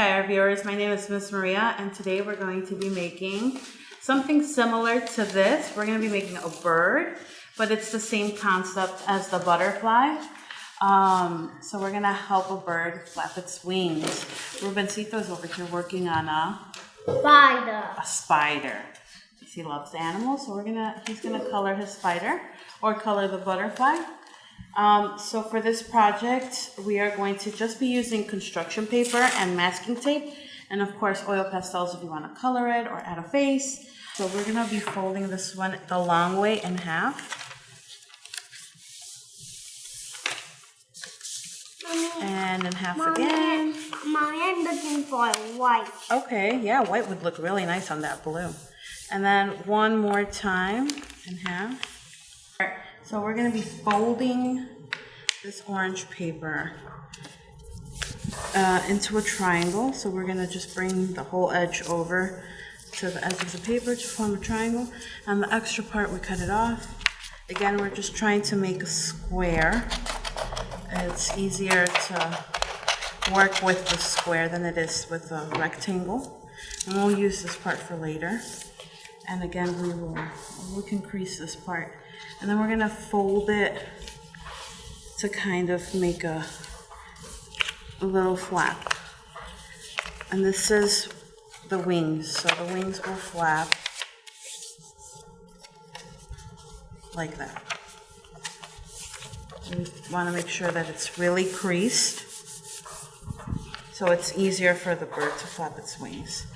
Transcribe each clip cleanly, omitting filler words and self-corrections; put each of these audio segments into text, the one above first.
Sky, our viewers. My name is Miss Maria, and today we're going to be making something similar to this. We're going to be making a bird, but it's the same concept as the butterfly. So we're going to help a bird flap its wings. Rubencito is over here working on a spider. He loves animals, so he's gonna color his spider or color the butterfly. So for this project, we are going to just be using construction paper and masking tape, and of course oil pastels if you want to color it or add a face. So we're gonna be folding this one the long way in half. And in half again. Mommy, I'm looking for white. Okay, yeah, white would look really nice on that blue. And then one more time in half. So we're going to be folding this orange paper into a triangle. So we're going to just bring the whole edge over to the edge of the paper to form a triangle. And the extra part, we cut it off. Again, we're just trying to make a square. It's easier to work with the square than it is with a rectangle. And we'll use this part for later. And again, we can crease this part. And then we're gonna fold it to kind of make a little flap. And this is the wings. So the wings will flap like that. We want to make sure that it's really creased so it's easier for the bird to flap its wings.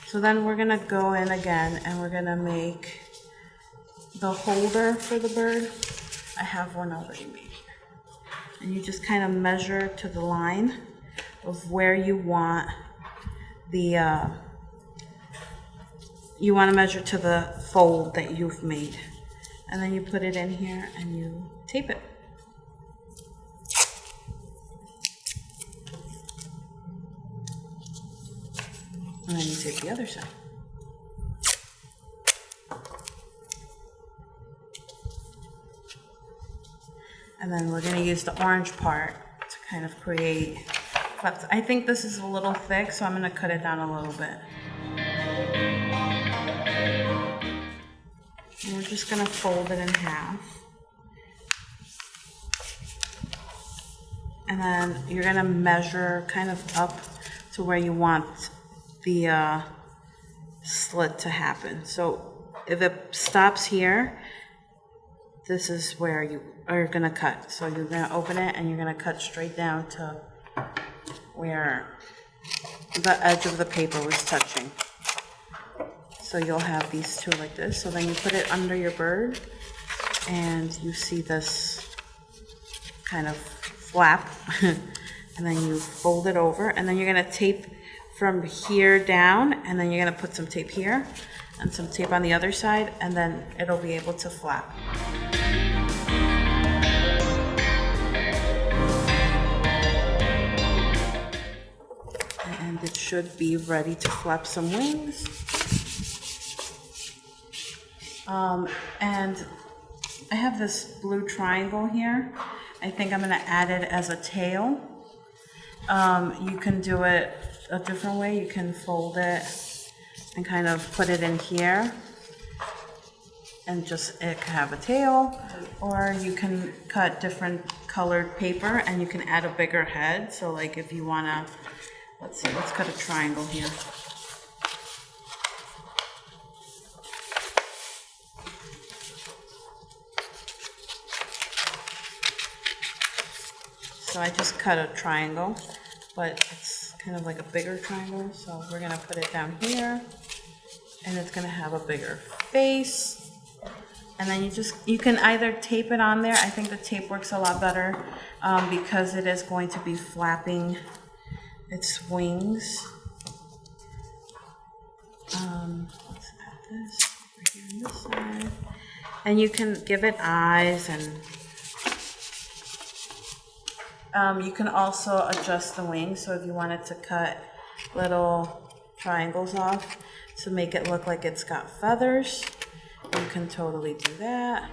So then we're going to go in again and we're going to make the holder for the bird. I have one already made here. And you just kind of measure to the line of where you want the, you want to measure to the fold that you've made. And then you put it in here and you tape it. And then you tape the other side. And then we're going to use the orange part to kind of create flaps. I think this is a little thick, so I'm going to cut it down a little bit. And we're just going to fold it in half. And then you're going to measure kind of up to where you want the slit to happen. So if it stops here, this is where you are going to cut. So you're going to open it and you're going to cut straight down to where the edge of the paper was touching. So you'll have these two like this. So then you put it under your bird and you see this kind of flap. And then you fold it over and then you're going to tape from here down, and then you're going to put some tape here and some tape on the other side, and then it'll be able to flap. And it should be ready to flap some wings. And I have this blue triangle here. I think I'm going to add it as a tail. You can do it a different way. You can fold it and kind of put it in here and just it can have a tail, or you can cut different colored paper and you can add a bigger head. So like if you want to, let's cut a triangle here. So I just cut a triangle, but it's kind of like a bigger triangle. So we're going to put it down here and it's going to have a bigger face. And then you can either tape it on there. I think the tape works a lot better because it is going to be flapping its wings. Let's add this over here on this side. And you can give it eyes, and you can also adjust the wings. So if you wanted to cut little triangles off to make it look like it's got feathers, you can totally do that.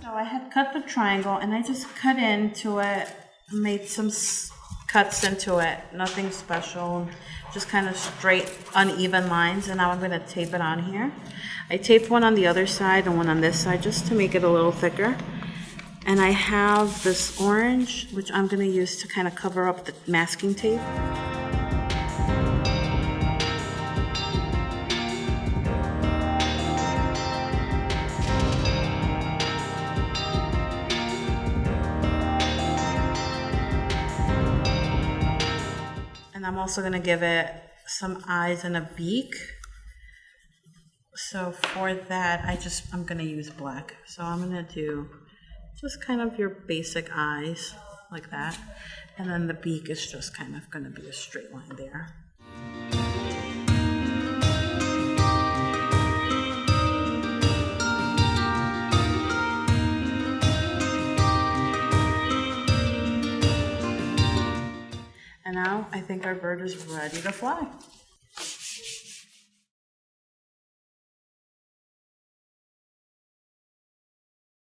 So I had cut the triangle and I just cut into it made some cuts into it, nothing special, just kind of straight, uneven lines, and now I'm gonna tape it on here. I taped one on the other side and one on this side just to make it a little thicker. And I have this orange, which I'm gonna use to kind of cover up the masking tape. And I'm also gonna give it some eyes and a beak. So for that, I'm gonna use black. So I'm gonna do just kind of your basic eyes like that. And then the beak is just kind of gonna be a straight line there. And now I think our bird is ready to fly.